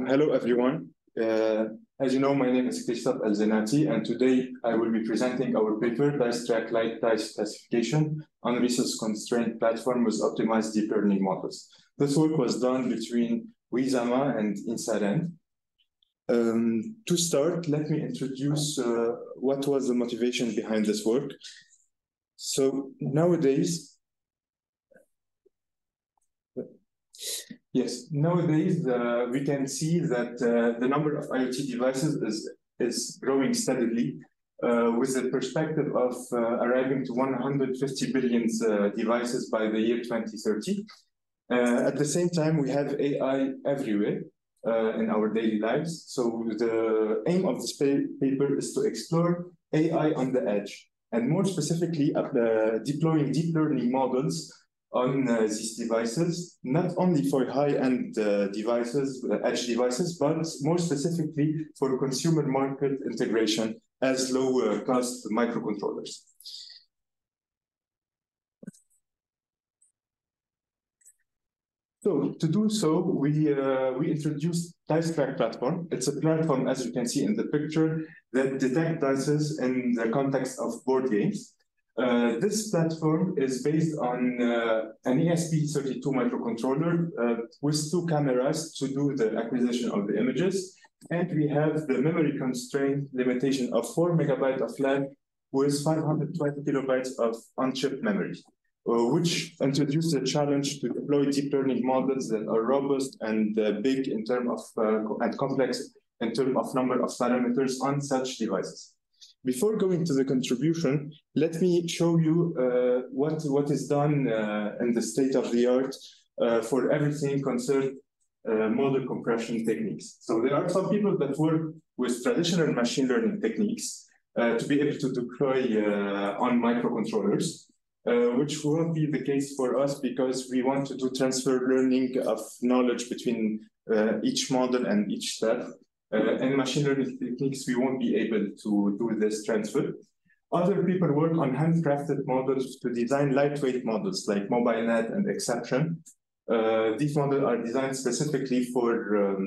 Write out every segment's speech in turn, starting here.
Hello, everyone. As you know, my name is Zeinaty, and today I will be presenting our paper, DiceTrack Light Dice Classification on Resource-Constrained Platform with Optimized Deep Learning Models. This work was done between Wissama and Insaren. To start, let me introduce what was the motivation behind this work. So nowadays, we can see that the number of IoT devices is growing steadily with the perspective of arriving to 150 billion devices by the year 2030. At the same time, we have AI everywhere in our daily lives. So the aim of this paper is to explore AI on the edge, and more specifically, deploying deep learning models on these devices, not only for high-end devices, edge devices, but more specifically for consumer market integration as low-cost microcontrollers. So to do so, we introduced DiceTrack platform. It's a platform, as you can see in the picture, that detects dices in the context of board games. This platform is based on an ESP32 microcontroller with 2 cameras to do the acquisition of the images. And we have the memory constraint limitation of 4 megabytes of RAM with 520 kilobytes of on-chip memory, which introduced a challenge to deploy deep learning models that are robust and big in terms of and complex in terms of number of parameters on such devices. Before going to the contribution, let me show you what is done in the state of the art for everything concerned model compression techniques. So there are some people that work with traditional machine learning techniques to be able to deploy on microcontrollers, which won't be the case for us because we want to do transfer learning of knowledge between each model and each step. And machine learning techniques, we won't be able to do this transfer. Other people work on handcrafted models to design lightweight models like MobileNet and Exception. These models are designed specifically for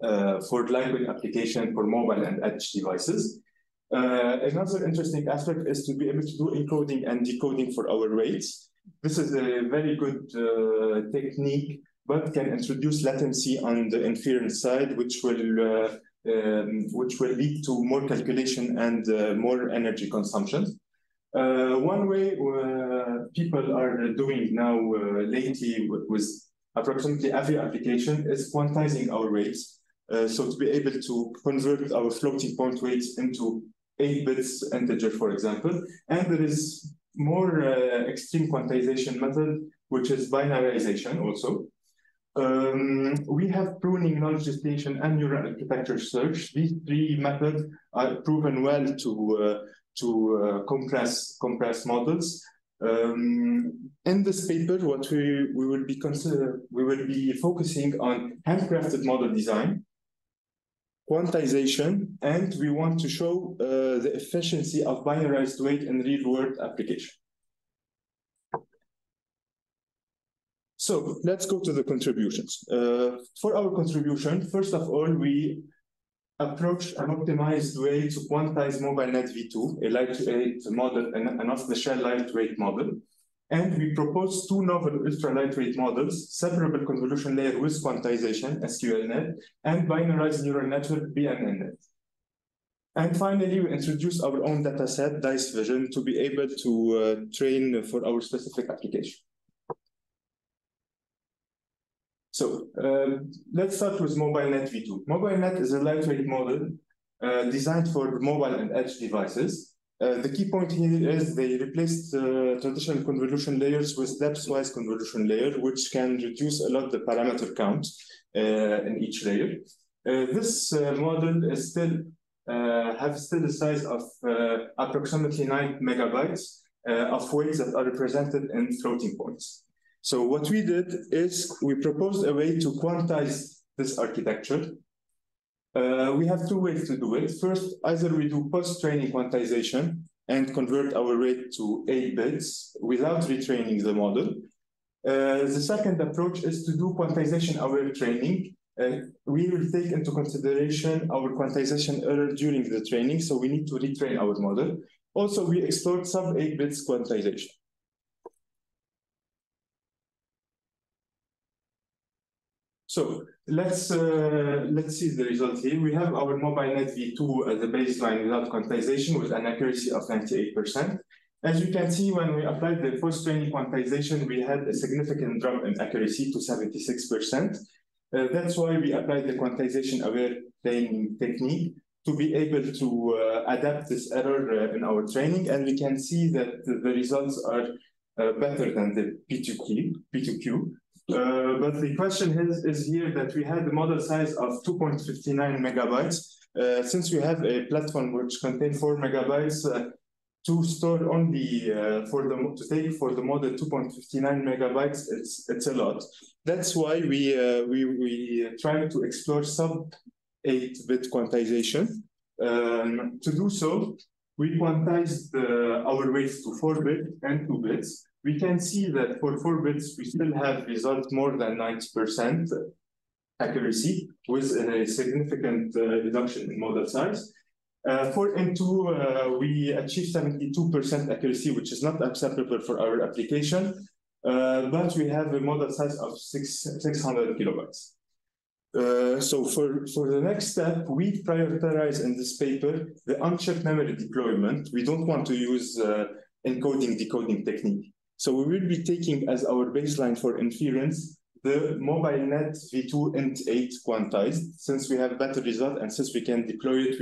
lightweight application for mobile and edge devices. Another interesting aspect is to be able to do encoding and decoding for our weights. This is a very good technique, but can introduce latency on the inference side, which will lead to more calculation and more energy consumption. One way people are doing now lately with approximately every application is quantizing our weights. So to be able to convert our floating point weights into 8 bits integer, for example. And there is more extreme quantization method, which is binarization also. We have pruning, knowledge distillation, and neural architecture search. These 3 methods are proven well to compress models. In this paper, what we will be focusing on handcrafted model design, quantization, and we want to show the efficiency of binarized weight in real-world application. So let's go to the contributions. For our contribution, first of all, we approach an optimized way to quantize MobileNet V2, a lightweight model, an off-the-shelf lightweight model. And we propose 2 novel ultra-lightweight models, separable convolution layer with quantization, SCLQNet, and binarized neural network, BNNet. And finally, we introduce our own dataset, DiceVision, to be able to train for our specific application. So let's start with MobileNet V2. MobileNet is a lightweight model designed for mobile and edge devices. The key point here is they replaced traditional convolution layers with depth-wise convolution layer, which can reduce a lot the parameter count in each layer. This model is still the size of approximately 9 megabytes of weights that are represented in floating points. So what we did is we proposed a way to quantize this architecture. We have 2 ways to do it. First, either we do post-training quantization and convert our weight to 8 bits without retraining the model. The second approach is to do quantization aware training we will take into consideration our quantization error during the training, so we need to retrain our model. Also, we explored sub-8 bits quantization. So let's see the result here. We have our MobileNet v2 as a baseline without quantization with an accuracy of 98%. As you can see, when we applied the post-training quantization, we had a significant drop in accuracy to 76%. That's why we applied the quantization-aware training technique to be able to adapt this error in our training. And we can see that the results are better than the P2Q. But the question is here that we had a model size of 2.59 megabytes. Since we have a platform which contains 4 megabytes, to store only to take for the model 2.59 megabytes, it's a lot. That's why we try to explore sub-8-bit quantization. To do so, we quantized our weights to 4-bit and 2 bits. We can see that for 4 bits, we still have results more than 90% accuracy with a significant reduction in model size. For N2, we achieved 72% accuracy, which is not acceptable for our application, but we have a model size of 600 kilobytes. So for the next step, we prioritize in this paper the on-chip memory deployment. We don't want to use encoding decoding technique. So we will be taking as our baseline for inference the MobileNet v2 int8 quantized, since we have better result and since we can deploy it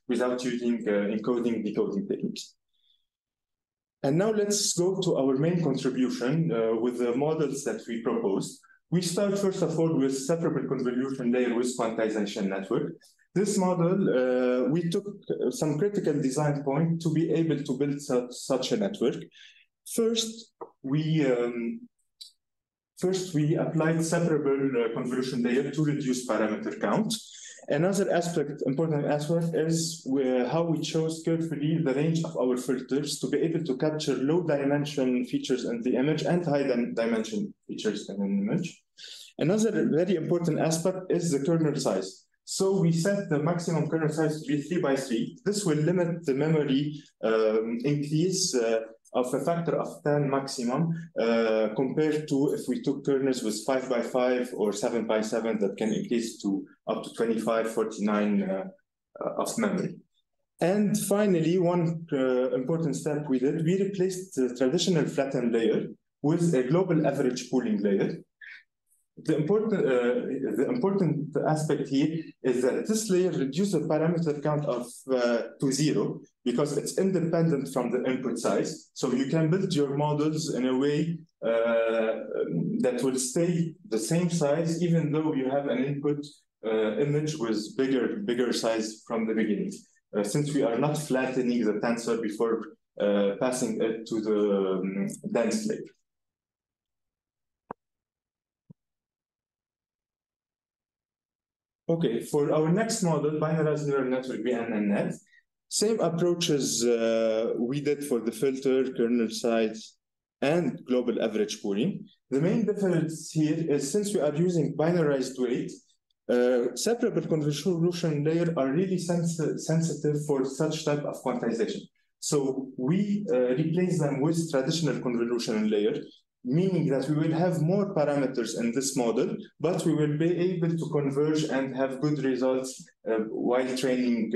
without using encoding decoding techniques. And now let's go to our main contribution with the models that we proposed. We start first of all with separable convolution layer with quantization network. This model, we took some critical design points to be able to build such a network. First, we applied separable convolution layer to reduce parameter count. Another important aspect is how we chose carefully the range of our filters to be able to capture low dimension features in the image and high dimension features in an image. Another very important aspect is the kernel size. So we set the maximum kernel size to be 3 by 3. This will limit the memory increase of a factor of 10 maximum compared to if we took kernels with 5 by 5 or 7 by 7 that can increase to up to 25, 49 of memory. And finally, one important step we did, we replaced the traditional flattened layer with a global average pooling layer. The important aspect here is that this layer reduces the parameter count to 0 because it's independent from the input size. So you can build your models in a way that will stay the same size even though you have an input image with bigger size from the beginning. Since we are not flattening the tensor before passing it to the dense layer. Okay, for our next model, Binarized neural network BNNet, same approaches we did for the filter, kernel size, and global average pooling. The main difference here is since we are using binarized weight, separable convolution layer are really sensitive for such type of quantization. So we replace them with traditional convolution layer, meaning that we will have more parameters in this model, but we will be able to converge and have good results while training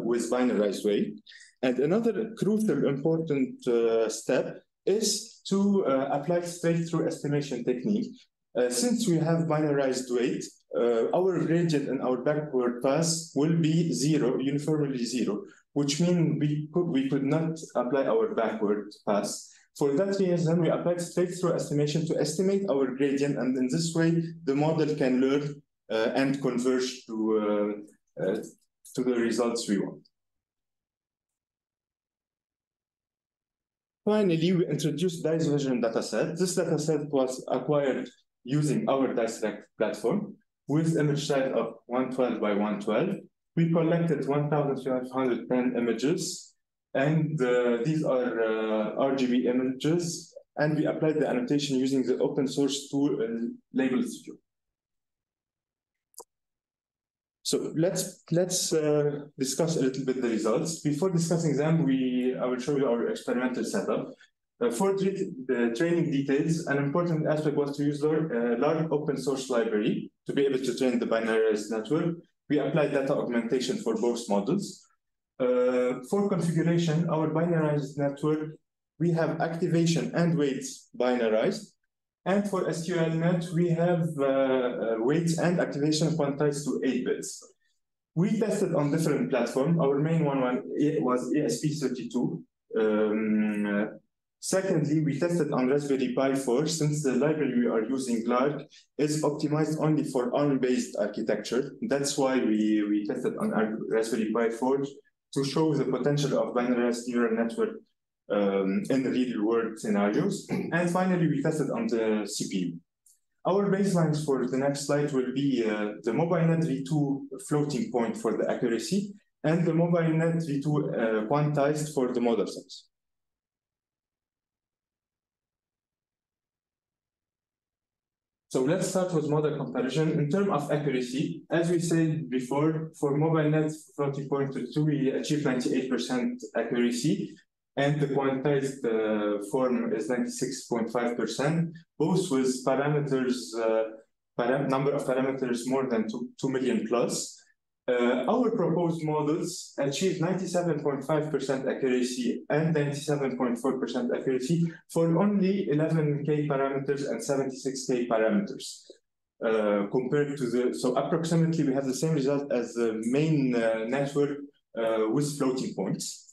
with binarized weight. And another crucial important step is to apply straight-through estimation technique. Since we have binarized weight, our gradient and our backward pass will be uniformly zero, which means we could not apply our backward pass. For that reason, we applied straight-through estimation to estimate our gradient, and in this way, the model can learn and converge to the results we want. Finally, we introduced DiceVision dataset. This dataset was acquired using our DiceTrack platform with image size of 112 by 112. We collected 1,510 images. And these are RGB images, and we applied the annotation using the open source tool Label Studio. So let's discuss a little bit the results. Before discussing them, I will show you our experimental setup. For the training details, an important aspect was to use a large open source library to be able to train the binarized network. We applied data augmentation for both models. For configuration, our binarized network, we have activation and weights binarized. And for SCLQNet, we have weights and activation quantized to 8 bits. We tested on different platforms. Our main one was ESP32. Secondly, we tested on Raspberry Pi 4, since the library we are using, Lark, is optimized only for ARM-based architecture. That's why we tested on our Raspberry Pi 4 to show the potential of binarized neural network in real-world scenarios. And finally, we tested on the CPU. Our baselines for the next slide will be the MobileNet V2 floating point for the accuracy and the MobileNet V2 quantized for the model size. So let's start with model comparison. In terms of accuracy, as we said before, for MobileNet floating point 2, we achieved 98% accuracy, and the quantized form is 96.5%, both with parameters, number of parameters more than 2 million plus. Our proposed models achieve 97.5% accuracy and 97.4% accuracy for only 11K parameters and 76K parameters. Compared to so approximately we have the same result as the main network with floating points.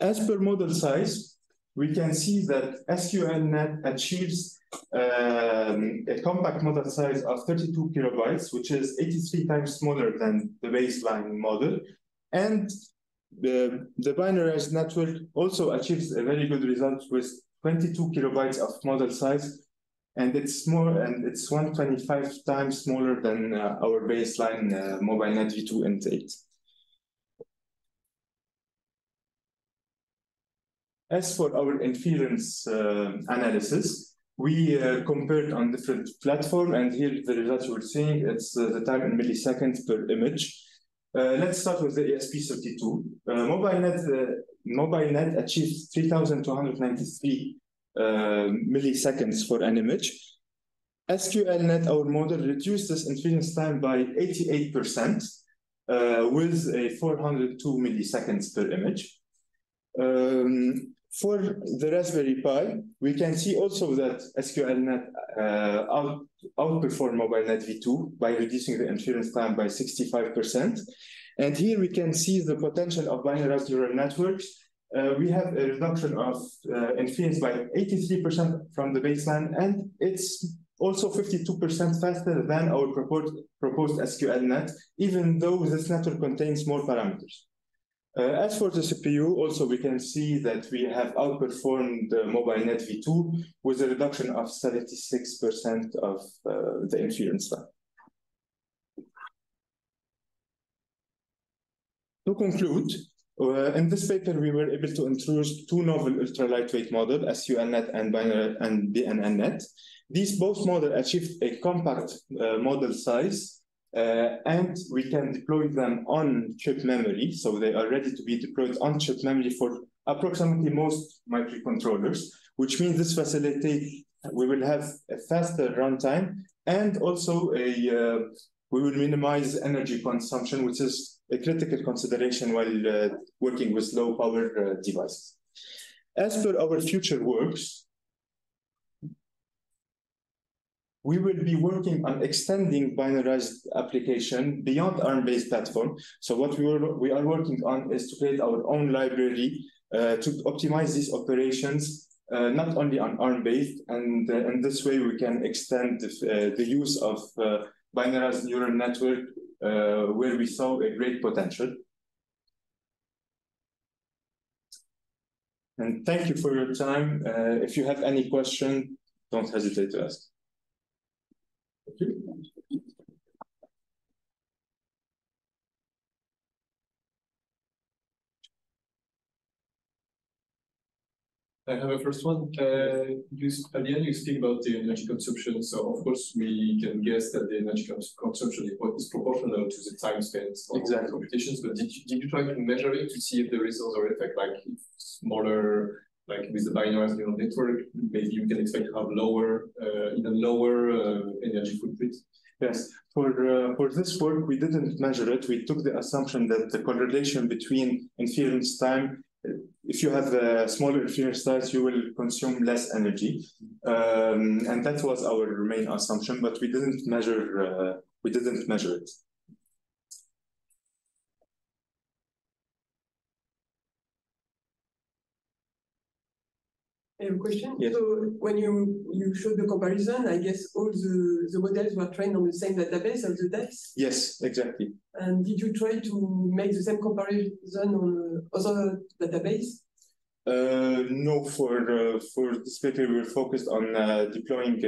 As per model size, we can see that SCLQNet achieves a compact model size of 32 kilobytes, which is 83 times smaller than the baseline model. And the binarized network also achieves a very good result with 22 kilobytes of model size, and it's 125 times smaller than our baseline MobileNet V2 and 8. As for our inference analysis, we compared on different platforms, and here the results we're seeing, it's the time in milliseconds per image. Let's start with the ESP32. MobileNet achieves 3,293 milliseconds for an image. SCLQNet, our model, reduced this inference time by 88% with a 402 milliseconds per image. For the Raspberry Pi, we can see also that SCLQNet outperformed MobileNet V2 by reducing the inference time by 65%. And here we can see the potential of binarized neural networks. We have a reduction of inference by 83% from the baseline, and it's also 52% faster than our proposed SCLQNet, even though this network contains more parameters. As for the CPU, also we can see that we have outperformed the MobileNet V2 with a reduction of 76% of the inference time. To conclude, in this paper, we were able to introduce two novel ultra-lightweight models, SCLQNet and BNNet. These both models achieved a compact model size, and we can deploy them on chip memory, so they are ready to be deployed on chip memory for approximately most microcontrollers, which means this facilitates, we will have a faster runtime, and also we will minimize energy consumption, which is a critical consideration while working with low power devices. As per our future works, we will be working on extending binarized application beyond ARM-based platform. So what we are working on is to create our own library to optimize these operations, not only on ARM-based, and in this way we can extend the use of binarized neural network where we saw a great potential. And thank you for your time. If you have any question, don't hesitate to ask. I have a first one. At the end, you speak about the energy consumption. So, of course, we can guess that the energy consumption is proportional to the time spent on computations. But did you try to measure it to see if there is other effect, like smaller, like with the binarized neural network, maybe you can expect to have even lower energy footprint? Yes, for this work, we didn't measure it. We took the assumption that the correlation between inference time, if you have a smaller inference size, you will consume less energy, and that was our main assumption. But we didn't measure. It. I have a question. Yes. So when you showed the comparison, I guess all the models were trained on the same database of the DICE? Yes, exactly. And did you try to make the same comparison on other database? No, for this paper, we were focused on deploying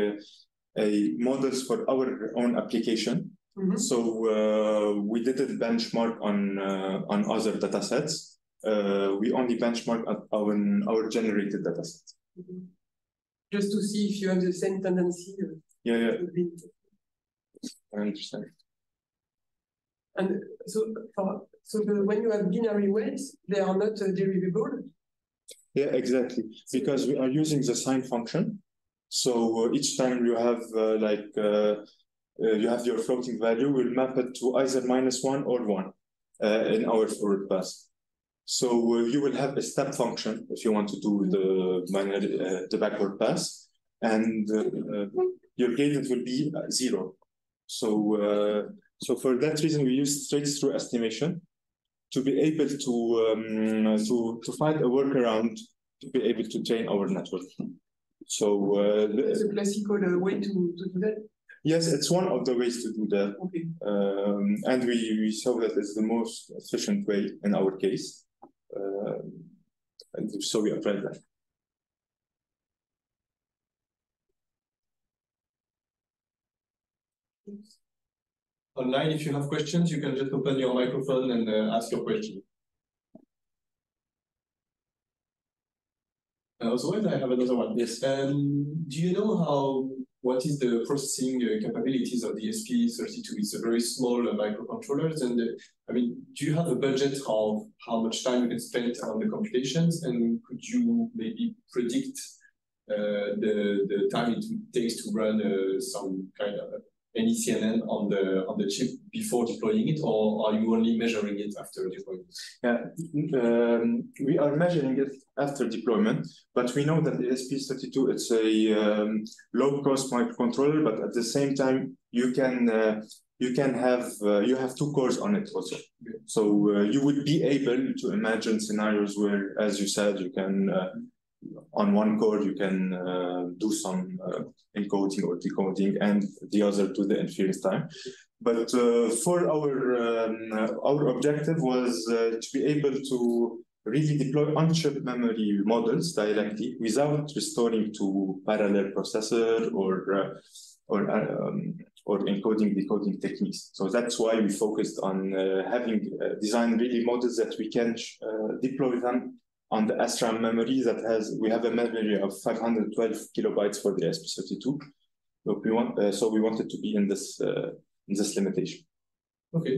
models for our own application. Mm-hmm. So we didn't benchmark on other datasets. We only benchmark on our generated datasets. Mm-hmm. Just to see if you have the same tendency. Yeah. I understand. And when you have binary weights, they are not derivable? Yeah, exactly. Because we are using the sign function. So each time you have you have your floating value, we'll map it to either -1 or 1 in our forward pass. So you will have a step function if you want to do the backward pass, and your gradient will be 0. So for that reason, we use straight-through estimation to be able to find a workaround to be able to train our network. So it's a classical way to do that. Yes, it's one of the ways to do that. Okay. And we saw that it's the most efficient way in our case. And so we applied that. Online, if you have questions, you can just open your microphone and ask your question. Otherwise, I have another one. Yes. Do you know what is the processing capabilities of the SP32? It's a very small microcontrollers, and I mean, do you have a budget of how much time you can spend on the computations, and could you maybe predict the time it takes to run some kind of any CNN on the chip before deploying it, or are you only measuring it after deployment? Yeah, we are measuring it after deployment, but we know that the SP32 it's a low-cost microcontroller, but at the same time you have 2 cores on it also. Okay. So you would be able to imagine scenarios where, as you said, you can on 1 core you can do some encoding or decoding, and the other to the inference time. But for our objective was to be able to really deploy on-chip memory models directly without restoring to parallel processor or encoding decoding techniques. So that's why we focused on having designed really models that we can deploy them on the SRAM memory we have a memory of 512 kilobytes for the SP32. So we wanted to be in this limitation. Okay.